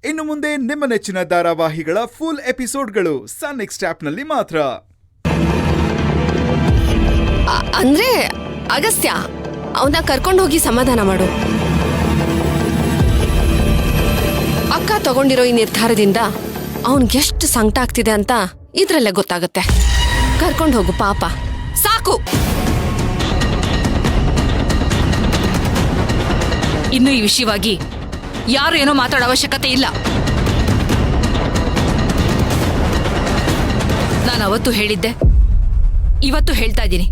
ಇನ್ನು ಮುಂದೆ ನಿಮ್ಮ ನೆಚ್ಚಿನ ಧಾರಾವಾಹಿಗಳ ಫುಲ್ ಎಪಿಸೋಡ್ಗಳು ಸನ್ ನೆಕ್ಸ್ಟ್ ಆಪ್ನಲ್ಲಿ ಮಾತ್ರ. ಅಂದ್ರೆ ಅಗಸ್ತ್ಯ, ಅವನ್ನ ಕರ್ಕೊಂಡು ಹೋಗಿ ಸಮಾಧಾನ ಮಾಡು. ಅಕ್ಕ ತಗೊಂಡಿರೋ ಈ ನಿರ್ಧಾರದಿಂದ ಅವನ್ಗೆಷ್ಟು ಸಂಕಟ ಆಗ್ತಿದೆ ಅಂತ ಇದ್ರಲ್ಲೇ ಗೊತ್ತಾಗುತ್ತೆ. ಕರ್ಕೊಂಡು ಹೋಗು ಪಾಪ, ಸಾಕು. ಇನ್ನು ಈ ವಿಷಯವಾಗಿ ಯಾರು ಏನೋ ಮಾತಾಡೋ ಅವಶ್ಯಕತೆ ಇಲ್ಲ. ನಾನು ಅವತ್ತು ಹೇಳಿದ್ದೆ, ಇವತ್ತು ಹೇಳ್ತಾ ಇದ್ದೀನಿ,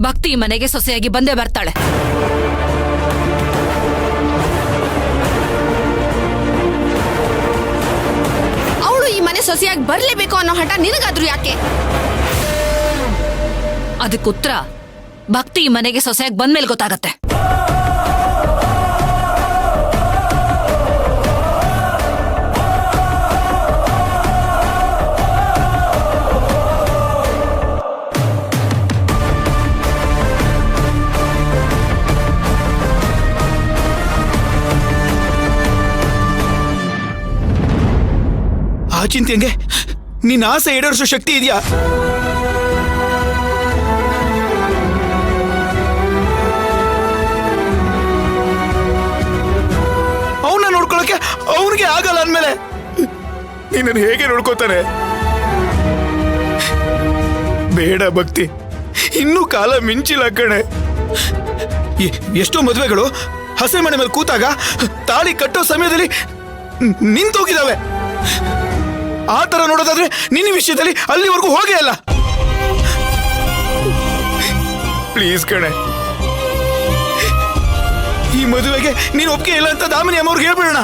ಭಕ್ತಿ ಈ ಮನೆಗೆ ಸೊಸೆಯಾಗಿ ಬಂದೇ ಬರ್ತಾಳೆ. ಅವಳು ಈ ಮನೆ ಸೊಸೆಯಾಗಿ ಬರ್ಲೇಬೇಕು ಅನ್ನೋ ಹಠ ನಿನಗಾದ್ರೂ ಯಾಕೆ? ಅದಕ್ಕುತ್ತರ ಭಕ್ತಿ ಈ ಮನೆಗೆ ಸೊಸೆಯಾಗಿ ಬಂದ್ಮೇಲೆ ಗೊತ್ತಾಗತ್ತೆ. ಆ ಚಿಂತೆಗೆ ನಿನ್ನ ಆಸೆ ಈಡೇರಿಸೋ ಶಕ್ತಿ ಇದೆಯಾ? ಅವನ್ನ ನೋಡ್ಕೊಳಕ್ಕೆ ಅವನಿಗೆ ಆಗಲ್ಲ ಅಂದ್ಮೇಲೆ ನಿನ್ನನ್ನು ಹೇಗೆ ನೋಡ್ಕೋತಾನೆ? ಬೇಡ ಭಕ್ತಿ, ಇನ್ನೂ ಕಾಲ ಮಿಂಚಿಲ್ಲ ಕಣೆ. ಎಷ್ಟೋ ಮದುವೆಗಳು ಹಸೆ ಮನೆ ಮೇಲೆ ಕೂತಾಗ ತಾಳಿ ಕಟ್ಟೋ ಸಮಯದಲ್ಲಿ ನಿಂತೋಗಿದಾವೆ. ಆ ತರ ನೋಡೋದಾದ್ರೆ ನಿನ್ನ ವಿಷಯದಲ್ಲಿ ಅಲ್ಲಿವರೆಗೂ ಹೋಗೇ ಅಲ್ಲ. ಪ್ಲೀಸ್ ಕಣೆ, ಈ ಮದುವೆಗೆ ನೀನು ಒಪ್ಪಿಗೆ ಇಲ್ಲ ಅಂತ ದಾಮಿನಿ ಅಮ್ಮವ್ರಿಗೆ ಹೇಳ್ಬಿಡೋಣ.